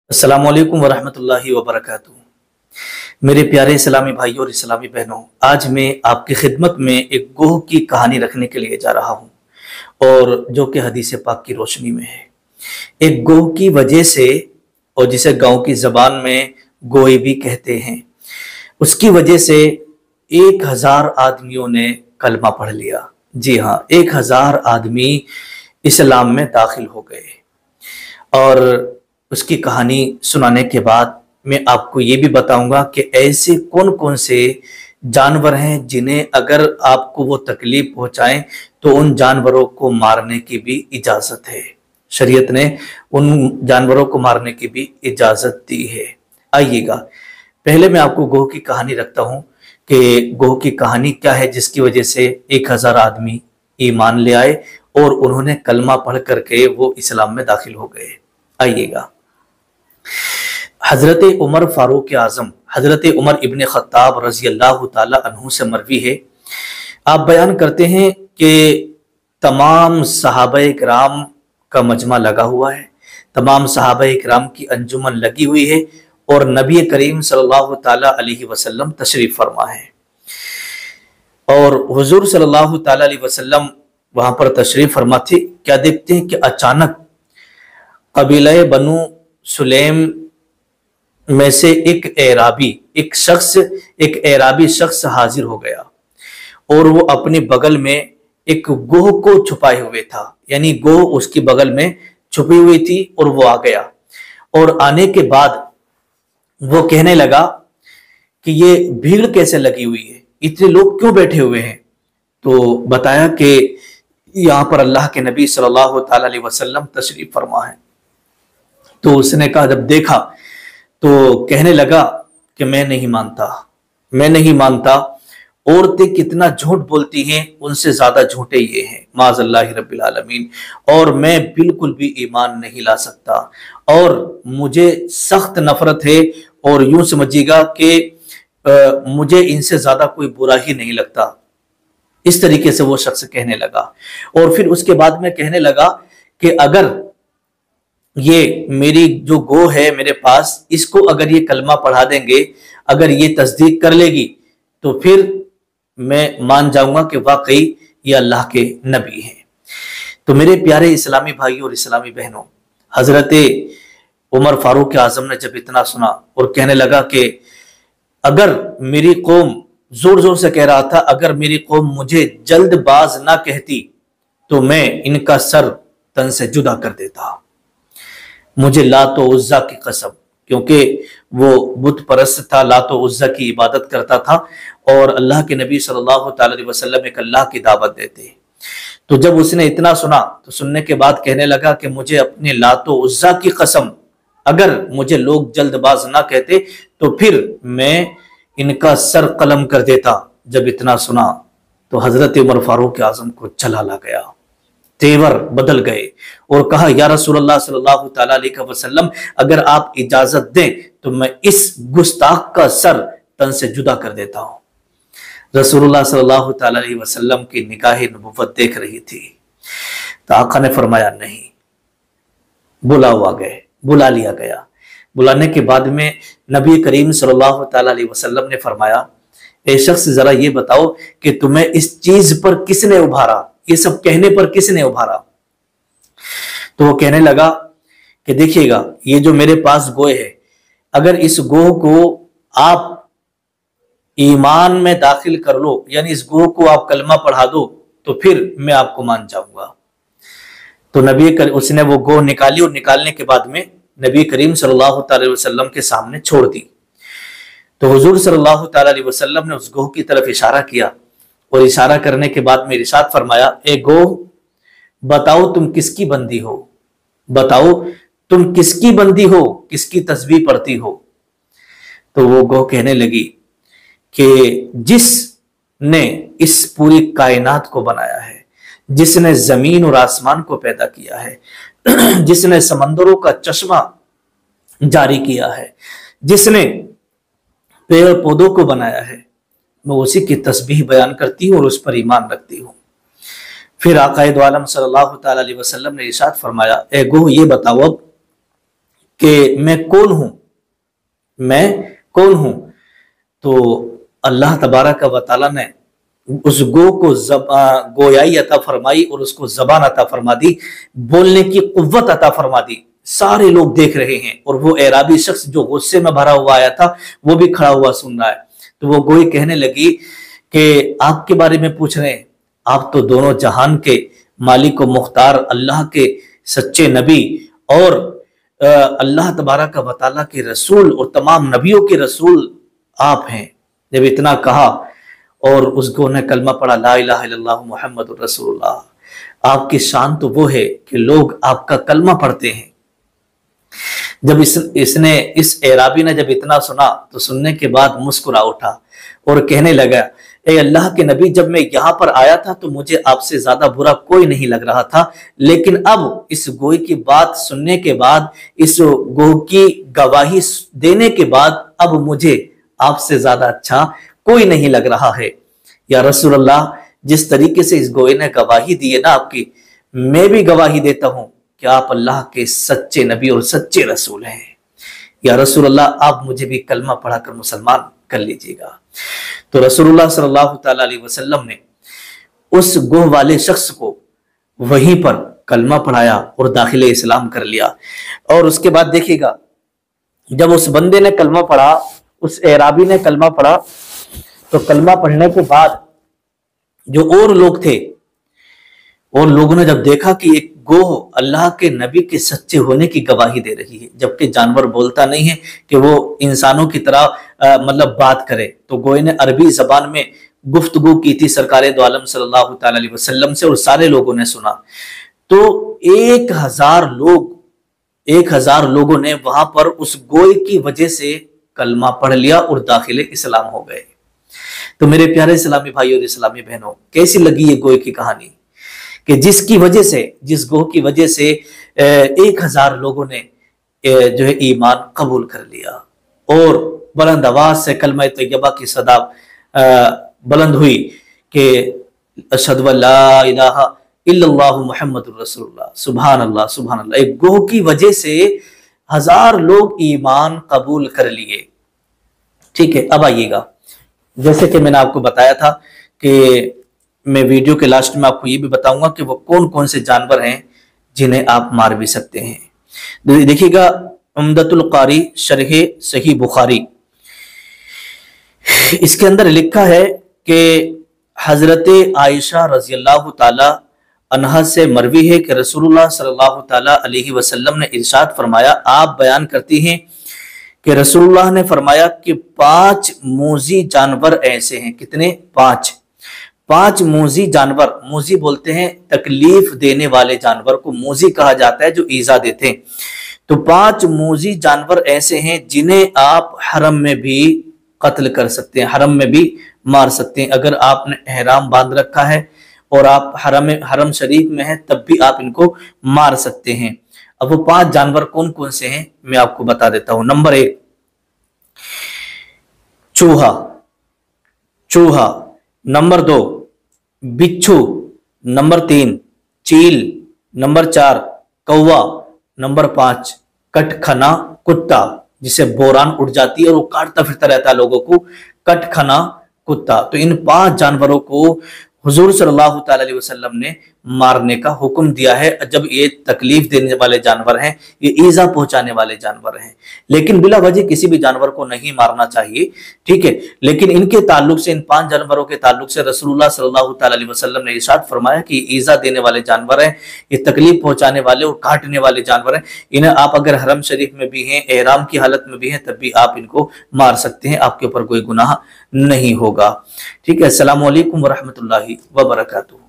अस्सलामुअलैकुम वरहमतुल्लाहि वबरकातुहू। मेरे प्यारे इस्लामी भाइयों और इस्लामी बहनों, आज मैं आपकी खिदमत में एक गोह की कहानी रखने के लिए जा रहा हूँ और जो कि हदीस पाक की रोशनी में है। एक गोह की वजह से, और जिसे गांव की ज़बान में गोई भी कहते हैं, उसकी वजह से 1000 आदमियों ने कलमा पढ़ लिया। जी हाँ, 1000 आदमी इस्लाम में दाखिल हो गए। और उसकी कहानी सुनाने के बाद मैं आपको ये भी बताऊंगा कि ऐसे कौन कौन से जानवर हैं जिन्हें अगर आपको वो तकलीफ पहुंचाएं तो उन जानवरों को मारने की भी इजाजत है। शरीयत ने उन जानवरों को मारने की भी इजाजत दी है। आइएगा, पहले मैं आपको गोह की कहानी रखता हूं कि गोह की कहानी क्या है जिसकी वजह से 1000 आदमी ईमान ले आए और उन्होंने कलमा पढ़ करके वो इस्लाम में दाखिल हो गए। आइएगा, हजरत उमर फारूक आजम, हजरत उमर इब्न खत्ताब रजी अल्लाह ताला अन्हु से मरवी है। आप बयान करते हैं कि तमाम सहाबाए किराम का मजमा लगा हुआ है, तमाम सहाबाए किराम की अंजुमन लगी हुई है और नबी करीम सल्लल्लाहु ताला अलैहि वसल्लम तशरीफ फरमा है। और हुजूर सल्लल्लाहु ताला अलैहि वसल्लम वहां पर तशरीफ फरमा थे। क्या देखते हैं कि अचानक कबीला बनु सुलेम में से एक एराबी शख्स हाजिर हो गया और वो अपने बगल में एक गोह को छुपाए हुए था, यानी गोह उसकी बगल में छुपी हुई थी और वो आ गया। और आने के बाद वो कहने लगा कि ये भीड़ कैसे लगी हुई है, इतने लोग क्यों बैठे हुए हैं। तो बताया कि यहाँ पर अल्लाह के नबी सल्लल्लाहु ताला अलैहि वसल्लम तशरीफ फरमा है। तो उसने कहा, जब देखा तो कहने लगा कि मैं नहीं मानता। औरतें कितना झूठ बोलती हैं, उनसे ज्यादा झूठे ये हैं, माज़अल्लाहि रब्बिल आलमीन। और मैं बिल्कुल भी ईमान नहीं ला सकता और मुझे सख्त नफरत है और यूं समझिएगा कि मुझे इनसे ज्यादा कोई बुरा ही नहीं लगता। इस तरीके से वो शख्स कहने लगा। और फिर उसके बाद में कहने लगा कि अगर ये मेरी जो गो है मेरे पास, इसको अगर ये कलमा पढ़ा देंगे, अगर ये तस्दीक कर लेगी तो फिर मैं मान जाऊंगा कि वाकई ये अल्लाह के नबी हैं। तो मेरे प्यारे इस्लामी भाइयों और इस्लामी बहनों, हजरत उमर फारूक आजम ने जब इतना सुना और कहने लगा कि अगर मेरी कौम, जोर जोर से कह रहा था, अगर मेरी कौम मुझे जल्दबाज ना कहती तो मैं इनका सर तन से जुदा कर देता। मुझे लातो उज्जा की कसम, क्योंकि वो बुत परस्त था, लातो उज्जा की इबादत करता था और अल्लाह के नबी सल्लल्लाहु ताला अलैहि वसल्लम एक अल्लाह की दावत देते। तो जब उसने इतना सुना तो सुनने के बाद कहने लगा कि मुझे अपने लातो उज्जा की कसम, अगर मुझे लोग जल्दबाज ना कहते तो फिर मैं इनका सर कलम कर देता। जब इतना सुना तो हजरत उमर फारूक आजम को चला ला गया, तेवर बदल गए और कहा, या रसूलुल्लाह सल्लल्लाहु ताला अलैहि वसल्लम, अगर आप इजाजत दें तो मैं इस गुस्ताख का सर तन से जुदा कर देता हूं। रसूलुल्लाह सल्लल्लाहु ताला अलैहि वसल्लम की निगाह नबुव्वत देख रही थी। तो आका ने फरमाया, नहीं, बुला लिया गया। बुलाने के बाद में नबी करीम सल्लल्लाहु ताला अलैहि वसल्लम ने फरमाया, ए शख्स, जरा ये बताओ कि तुम्हें इस चीज पर किसने उभारा, ये सब कहने पर किसने उभारा। तो वो कहने लगा कि देखिएगा, ये जो मेरे पास गोह है, अगर इस गोह को आप ईमान में दाखिल कर लो, यानी इस गोह को आप कलमा पढ़ा दो, तो फिर मैं आपको मान जाऊंगा। तो उसने वो गोह निकाली और निकालने के बाद में नबी करीम सल्लल्लाहु अलैहि वसल्लम के सामने छोड़ दी। तो हुजूर सल्लल्लाहु अलैहि वसल्लम ने उस गोह की तरफ इशारा किया और इशारा करने के बाद में इरशाद फरमाया, ए गोह, बताओ तुम किसकी बंदी हो, बताओ तुम किसकी बंदी हो, किसकी तस्बीह पढ़ती हो। तो वो गोह कहने लगी कि जिसने इस पूरी कायनात को बनाया है, जिसने जमीन और आसमान को पैदा किया है, जिसने समंदरों का चश्मा जारी किया है, जिसने पेड़ पौधों को बनाया है, मैं उसी की तस्बीह बयान करती हूँ और उस पर ईमान रखती हूँ। फिर आकाए दो आलम सल्लल्लाहु ताला अलैहि वसल्लम ने इरशाद फरमाया, ए गोह, ये बताओ अब कि मैं कौन हूं, मैं कौन हूं। तो अल्लाह तबारक व तआला ने उस गो को गोयाई अता फरमाई और उसको जबान अता फरमा दी, बोलने की कुव्वत अता फरमा दी। सारे लोग देख रहे हैं और वो एराबी शख्स जो गुस्से में भरा हुआ आया था वो भी खड़ा हुआ सुन रहा है। तो वो गोई कहने लगी कि आपके बारे में पूछ रहे हैं, आप तो दोनों जहान के मालिक व मुख्तार अल्लाह के सच्चे नबी और अल्लाह तबारक व तआला के रसूल और तमाम नबियों के रसूल आप हैं। जब इतना कहा और उस गो ने कलमा पढ़ा, ला इलाहा इल्लल्लाह मुहम्मदुर रसूलुल्लाह। आपकी शान तो वो है कि लोग आपका कलमा पढ़ते हैं। जब इस एराबी ने जब इतना सुना तो सुनने के बाद मुस्कुरा उठा और कहने लगा, ए अल्लाह के नबी, जब मैं यहाँ पर आया था तो मुझे आपसे ज्यादा बुरा कोई नहीं लग रहा था, लेकिन अब इस गोई की बात सुनने के बाद, इस गो की गवाही देने के बाद अब मुझे आपसे ज्यादा अच्छा कोई नहीं लग रहा है। या रसूल अल्लाह, जिस तरीके से इस गोई ने गवाही दी है ना आपकी, मैं भी गवाही देता हूं कि आप अल्लाह के सच्चे नबी और सच्चे रसूल हैं। या रसूल अल्लाह, आप मुझे भी कलमा पढ़ाकर मुसलमान कर लीजिएगा। तो रसूलुल्लाह सल्लल्लाहु तआला अलैहि वसल्लम ने उस गोह वाले शख्स को वहीं पर कलमा पढ़ाया और दाखिले इस्लाम कर लिया। और उसके बाद देखिएगा, जब उस बंदे ने कलमा पढ़ा, उस एराबी ने कलमा पढ़ा, तो कलमा पढ़ने के बाद जो और लोग थे, और लोगों ने जब देखा कि एक गोह अल्लाह के नबी के सच्चे होने की गवाही दे रही है, जबकि जानवर बोलता नहीं है कि वो इंसानों की तरह मतलब बात करे, तो गोए ने अरबी जबान में गुफ्तगू की थी सरकारे दो आलम सल्लल्लाहु तआला अलैहि वसल्लम से, और सारे लोगों ने सुना। तो 1000 लोगों ने वहां पर उस गोए की वजह से कलमा पढ़ लिया और दाखिले इस्लाम हो गए। तो मेरे प्यारे इस्लामी भाई और इस्लामी बहनों, कैसी लगी ये गोए की कहानी कि जिसकी वजह से, जिस गोह की वजह से 1000 लोगों ने जो है ईमान कबूल कर लिया और बुलंद आवाज से कलमा तैयबा की सदा बुलंद हुई कि अशहदु अल्ला इलाहा इल्लल्लाहु मुहम्मदुर रसूलुल्लाह, सुभान अल्लाह सुभान अल्लाह। एक गोह की वजह से 1000 लोग ईमान कबूल कर लिए। ठीक है, अब आइएगा, जैसे कि मैंने आपको बताया था कि मैं वीडियो के लास्ट में आपको ये भी बताऊंगा कि वो कौन कौन से जानवर हैं जिन्हें आप मार भी सकते हैं। देखिएगा, उम्दतुल कारी शरह सही बुखारी, इसके अंदर लिखा है कि हजरत आयशा रजी अल्लाह ताला अन्हा से मरवी है कि रसूलुल्लाह सल्लल्लाहु ताला अलैहि वसल्लम ने इरशाद फरमाया, आप बयान करती हैं कि रसूलुल्लाह ने फरमाया कि 5 मूजी जानवर ऐसे हैं। कितने? 5 मूजी जानवर। मूजी बोलते हैं तकलीफ देने वाले जानवर को मूजी कहा जाता है, जो ईजा देते हैं। तो 5 मूजी जानवर ऐसे हैं जिन्हें आप हरम में भी कत्ल कर सकते हैं, हरम में भी मार सकते हैं। अगर आपने एहराम बांध रखा है और आप हरम शरीफ में हैं, तब भी आप इनको मार सकते हैं। अब वो 5 जानवर कौन कौन से हैं मैं आपको बता देता हूं। नंबर 1 चूहा, नंबर 2 बिच्छू, नंबर 3 चील, नंबर 4 कौवा, नंबर 5 कटखना कुत्ता, जिसे बोरान उड़ जाती है और वो काटता फिरता रहता है लोगों को, कटखना कुत्ता। तो इन 5 जानवरों को हुजूर सल्लल्लाहु तआला अलैहि वसल्लम ने मारने का हुक्म दिया है। जब ये तकलीफ देने वाले जानवर हैं, ये ईजा पहुंचाने वाले जानवर हैं, लेकिन बिला वजह किसी भी जानवर को नहीं मारना चाहिए। ठीक है, लेकिन इनके ताल्लुक से, इन 5 जानवरों के ताल्लुक से रसूलुल्लाह सल्लल्लाहु तआला अलैहि वसल्लम ने इरशाद फरमाया कि ईजा देने वाले जानवर हैं, ये तकलीफ पहुंचाने वाले और काटने वाले जानवर हैं। इन्हें आप अगर हरम शरीफ में भी हैं, एहराम की हालत में भी हैं, तब भी आप इनको मार सकते हैं, आपके ऊपर कोई गुनाह नहीं होगा। ठीक है, अस्सलामु अलैकुम व रहमतुल्लाहि व बरकातुहू।